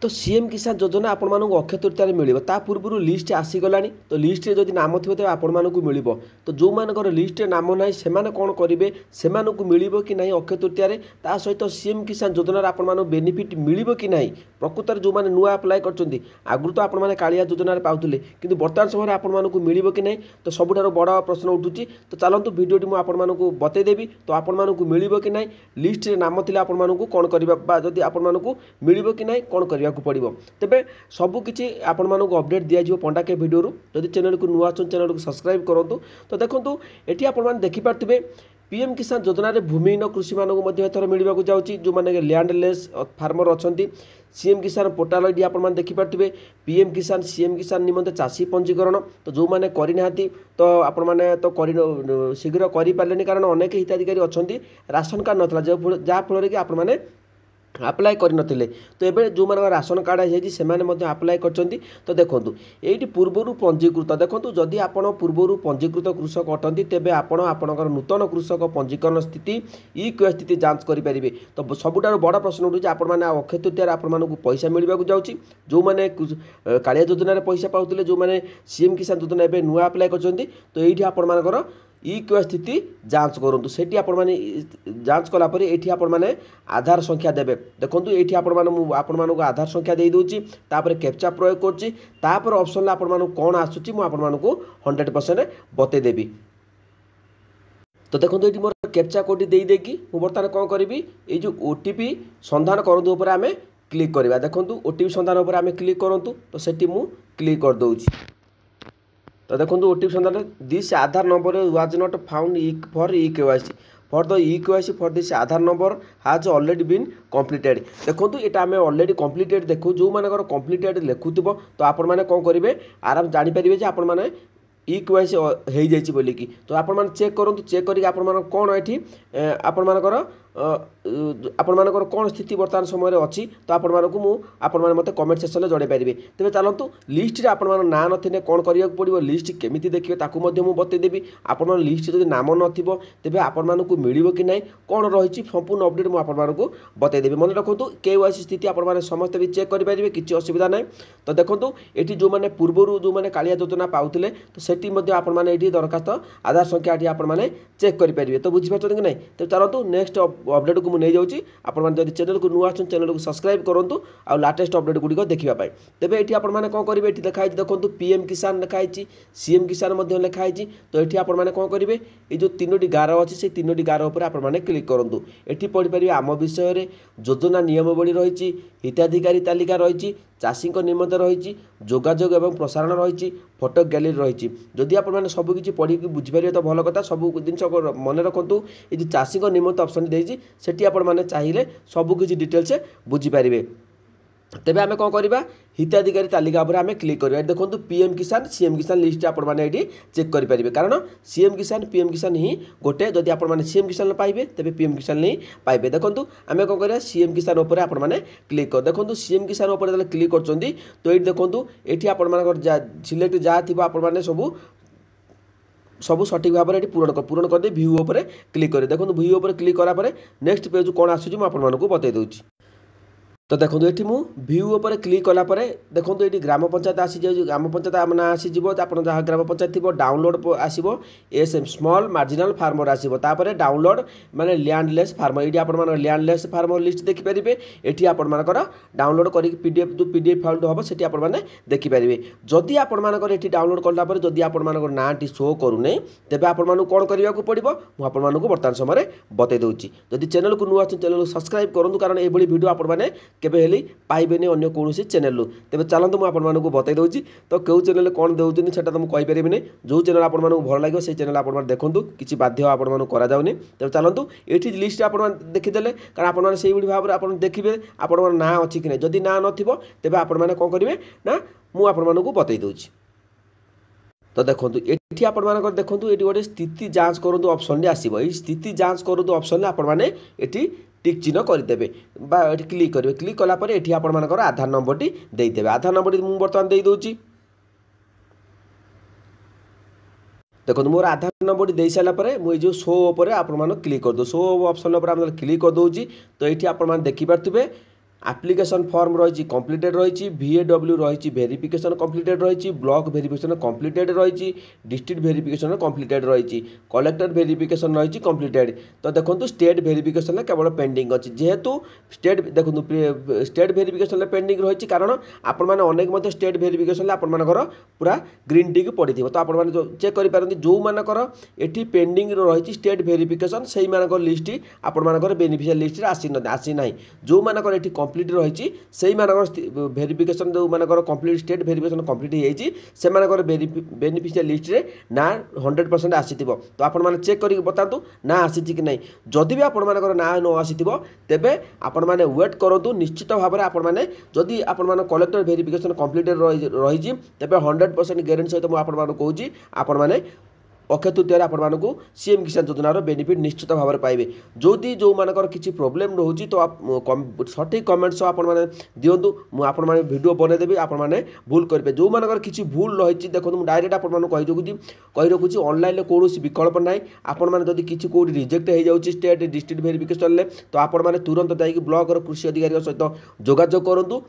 तो सीएम किसान योजना आपण मानक अक्षय तृतीय मिल पूर्व लिस्ट आसीगला तो लिस्ट रे जदि नाम थी आपण मानक मिल तो जो मानकर लिस्ट नाम ना से कौन करेंगे से मिल कि ना अक्षय तृतीय ता सहित सीएम किसान योजना आपण मानक बेनिफिट मिल कि ना प्रकृत जो मैंने नुआ अप्लाई कर आगु तो आपने कालिया योजना पाते कि बर्तमान समय आपण मानक मिल कि ना तो सबुठ बड़ प्रश्न उठूँ तो चलतु भिडियोटी मुझे आपण मानक बतईदेवी तो आपण मानक मिल कि ना लिस्ट रे नाम थी आपण मानक कौन करवा जदि आपण मानक मिल कि ना कौन करने को पड़ो तेरे सबकि आपण मानक अपडेट दिज्व पंडा के भिडियो जदि चैनल को नुआ चैनल को सब्सक्राइब करूँ तो देखो ये आपण देखिपे पीएम किसान योजना रे भूमिहीन कृषि मानक एथर मिलवाक जाऊँगी जो मैंने लैंडलेस फार्मर अच्छा सीएम किसान पोर्टाल ये आपने देखिपे पीएम किसान सीएम किसान निमंते चाषी पंजीकरण तो जो मैंने करना तो आपण मैंने तो शीघ्र करें कारण अनेक हिताधिकारी अच्छा राशन कार्ड नाला जहाँफल कि आपण मैंने आप्लाय करनथिले तो एबे जो मान राशन कार्ड है से आप्लाय करछंती तो देखंतु एठी पूर्वरु पंजीकृत देखंतु जदि आपण पूर्वरु पंजीकृत कृषक अटंती तेबे आपण आपणकर नूतन कृषक पंजीकरण स्थिति ई स्थिति जांच करि परिबे तो सबुठार बड़ प्रश्न उठुछि आपण माने अक्षय तृतीय आपण मानकु पैसा मिलबाकू जाउछि जो माने कालिया योजना रे पैसा पाउतिले जो माने सीएम किसान योजना एबे नुआ आप्लाय करछंती तो एठी आपण मानकर ई स्थिति जांच करूँ से जांच कलापर ये आपण मैंने आधार संख्या देवे देखो ये आपण मानक आधार संख्या दे दूची तापर कैप्चा प्रयोग कर ऑप्शन आपण मानक कौन आसूची मुझे आपण मानक 100% बतईदेवी तो देखो ये मोर कैप्चा कोड देकी मुझे बर्तमान कौन करी ये जो ओटीपी संधान करूँ उपर आम क्लिक करवा देखो ओटीपी संधान उपर आम क्लिक करूँ तो सेठी मु क्लिक कर दूची तो देखो OTP Sandhan this Aadhaar number was not found for e KYC for the e KYC for this Aadhaar number हाज ऑलरेडी बीन कंप्लीटेड देखो यहाँ आम ऑलरेडी कंप्लीटेड देखो जो मानकर कंप्लीटेड लिखुव तो आपण मैंने कौन करेंगे आराम जानीपर आपण मैंने ई केवाईसी हो जाइए बोलिकी तो आपण मैंने चेक करूँ चेक करके आपण मान कौन ये आपण मानकर आपण मानकर कौन स्थिति बर्तमान समय अच्छी तो आपण मानक आपण मैंने मत कमेंट सेक्शन में जड़े पारे तेज चलतु लिस्ट आपण मान ना ना कौन करा पड़ो लिस्ट केमी देखिए ताकू मुझे बतईदेवी आपण लिस्ट जब नाम नथिबो तेबे आपण मानक मिलिबो कि नहीं कौन रही संपूर्ण अपडेट मुझे आपण मानक बतईदेवी मन रखु केवाईसी स्थिति आपण माने समस्त भी चेक करेंगे किसी असुविधा ना तो देखो ये जो मैंने पूर्वर जो मैंने कालिया योजना पाते तो सेठी आपण मैंने ये दरखास्त आधार संख्या ये आपण मैंने चेक करेंगे तो बुझीपार कि नहीं तो चलतु नेक्स्ट अपडेट को मुझे जाऊँगी आपड़ी चैनल को नुआ चैनल को सब्सक्राइब करूँ आ लाटेस्ट अपडेट गुड़िक देखापी तेज ये आपने कौन करेंगे ये देखाई देखो पीएम किसान लिखाई सीएम किसान लिखाई तो ये आपने कौन करेंगे ये जो तीनोटी गार अच्छी से तीनोटी गार उपर आपने क्लिक करूँ ये पढ़िपारे आम विषय योजना नियमावली रही हिताधिकारी तालिका रही चाषी निमंते रही जोगाजोग एवं प्रसारण रही फोटो गैलरी रही जदि आपने सबकि पढ़ी बुझीपारे तो भल कथा सब जिन मन रखु ये जो चाषी निमंते ऑप्शन देती सेठी आपण माने चाहिए सबकि डिटेल्स बुझीपारे तेबे आमे कौन करवा हिताधिकारी तालिका उपर आमे क्लिक करवा देखो पीएम किसान सीएम किसान लिस्ट आपण माने ये चेक करेंगे कारण सीएम किसान पीएम किसान ही गोटे जदि आपण माने सीएम किसान पाइबे तेबे पीएम किसान नहीं पाइबे देखो आमे कौन करवा सीएम किसान उपर आपण माने क्लिक कर देखो सीएम किसान उपर क्लिक करछंती तो ये देखो ये आपण मानकर सिलेक्ट जहाँ थी आपण माने सब सठिक भाव में पूरण कर दे व्यू उपर क्लिक करें देखो व्यू उपर क्लिक करापर नेक्स्ट पेज कौन आसूँ मुझे आपको बतई दूँ तो देखो ये मुझ व्यू उपर क्लिक कलापर देखो ये ग्राम पंचायत आसी जाए ग्राम पंचायत आम ना आसीज आप जहाँ ग्राम पंचायत थी डाउनलोड आसो एसएम स्मॉल मार्जिनाल फार्मर आसोपर डाउनलोड माने लैंडलेस फार्मर ये आप लैंडलेस फार्मर लिस्ट देखिपारे ये आपंकर डाउनलोड कर पीडीएफ जो पीडीएफ फाइल हम से आपने देखिपारे जदि आपंकर ये डाउनलोड कलापर जदि आपर ना शो करूने तेज आपको कौन करने को पड़ो मुझे बर्तमान समय बतई दूसरी जदि चैनल को नुआ चैनल को सब्सक्राइब करूँ कारण ये वीडियो आपने केबे हेली पाइबेनी अन्य कौन चैनल तेज चलते मुझे आपको बतई दूसरी तो क्यों चैनल कौन देते से तो मुझे कहींपरि जो चैनल आपको भल लगे से चैनल आप देखूँ किसी बाध्य आपको कराऊनी तेज चलतु ये लिस्ट आप देखीदे कारण आपने से भाव में आप देखिए आप ना अच्छी कि नहीं जदि ना नथिबो तेबे आपने कौन करेंगे ना मुझे बतई दूसरी तो देखो ये आपर देखो ये गोटे स्थिति जांच करूँ ऑप्शन आसो ये स्थिति जांच करूँ ऑप्शन आपने ये टिक चिन्ह करदे क्लिक करेंगे क्लिक कलापर ये आपर आधार नंबर टी देदेवे आधार नंबर मुझे बर्तमान दे दूची देखो मोर आधार नंबर दे सारापर मुझे जो शो उपर आप क्लिक कर दो शो ऑप्शन क्लिक कर दूसरी तो ये आप देखिपे आप्लिकेशन फॉर्म रही कंप्लीटेड रही VAW रही वेरिफिकेशन कंप्लीटेड रही ब्लॉक वेरिफिकेशन कंप्लीटेड रही डिस्ट्रिक्ट वेरिफिकेशन कंप्लीटेड रही कलेक्टर वेरिफिकेशन रही कंप्लीटेड। तो देखो स्टेट वेरिफिकेशन केवल पेंडिंग अच्छी जेहेतु स्टेट देखो स्टेट वेरिफिकेशन पेंडिंग रही कारण आपण मैंने अनेक स्टेट वेरिफिकेशन आपर पूरा ग्रीन टिक पड़ी तो आपण चेक करें जो मानकर ये पेंडिंग रही स्टेट वेरिफिकेशन से लिस्ट आपर बेनिफिशियल लिस्ट आसी ना जो मानकर ये कंप्लीट रही से वेरिफिकेशन जो मानकर कंप्लीट स्टेट वेरिफिकेशन कंप्लीट से बेनिफिशियल लिस्ट रे ना 100% आसी तो आपण मैंने चेक करके बतातु ना आसी कि नहीं जदि भी आपण मानकर ना न आसी तेबे आपण मैंने वेट करूँ निश्चित भाव में आपण मैंने जदि आपण कलेक्टर वेरिफिकेशन कंप्लीटेड रही तेबे 100% ग्यारंटी सहित मुझे कहूँ आपण मैंने अक्षय तृतीय आपको सीएम किसान योजनार बेनिफिट निश्चित भाव में पाइबे। जदि जो मानकर किसी प्रोब्लेम रोचे तो सठिक कमेंट्स आपने दिंतु मुझे वीडियो बनईदेवी आपने भूल करेंगे जो मानकर किसी भूल रही देखो मुझे डायरेक्ट कही रखुच्छी ऑनलाइन कौन विकल्प ना आपण मैंने जब किसी कौट रिजेक्ट हो जाए स्टेट डिस्ट्रिक्ट वेरिफिकेशन तो आपण मैंने तुरंत जाकि ब्लॉक कृषि अधिकारी सहित जोगाजोग करूँ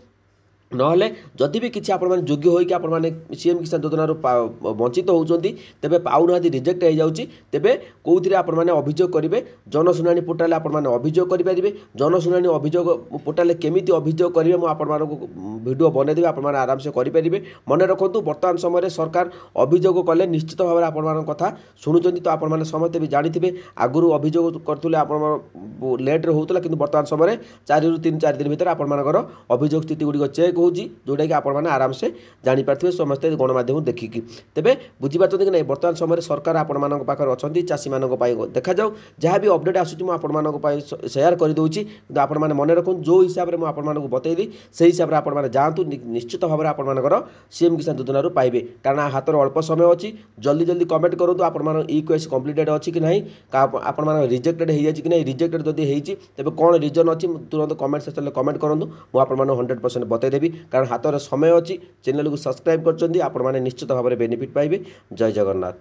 नहले जदि भी किसी आपण मैंने योग्य होइकि आपण मैंने सीएम किसान योजनार वंचित होउछंती तेबे पाउना रिजेक्ट हो जाउची तेबे कोउथिरे आपण मैंने अभियोग करेंगे जनशुणाणी पोर्टाल आपण मैंने अभियोग करेंगे जनशुणाणी अभियोग पोर्टाल केमिति अभियोग करेंगे मुझे आपण वीडियो बनईदेवी आपण मैंने आराम से करेंगे। मन रखु बर्तमान समय सरकार अभियोग कले निश्चित भाव में आपण कथा शुणुंट तो आपण मैंने समस्ते भी जानी आगुरी अभियोग करते आप लेट्रे होता कि बर्तमान समय 4 ରୁ 3-4 दिन भितर आपर अभियोग स्थिति गुड़िक चेक होउची जोटा कि आपण आराम से जानीपारे समस्ते गणमाध्यम देखिकी तेबे बुझीपारछन्ती कि नहीं बर्तमान समय सरकार आपण मानक पाखर अछंती चाषी मानक पाई देखा जाऊ जहाँ भी अपडेट आसुची मु आपण मानक पाई शेयर कर दउची किंतु आपण माने मन रखु जो हिसाब रे मु आपण मानक बतैली से हिसाब रे आपण माने जांतु निश्चित भाव में आपण मानकर सीएम किसान योजना पाइबे कारण हाथ में अल्प समय अच्छी जल्दी जल्दी कमेंट करूँ आपण मान इक्वेस कंप्लीटेड अच्छी कि नहीं आपण मान रिजेक्टेड हो जाए कि नहीं रिजेक्टेड जदि होती तेज कौन रिजन अच्छी तुरंत कमेंट सेक्शन में कमेंट करूँ मुझे 100% बतईदेवी कारण हाथ में समय अच्छी चैनल को सब्सक्राइब कर निश्चित भाव में बेनिफिट पाइबे। जय जगन्नाथ।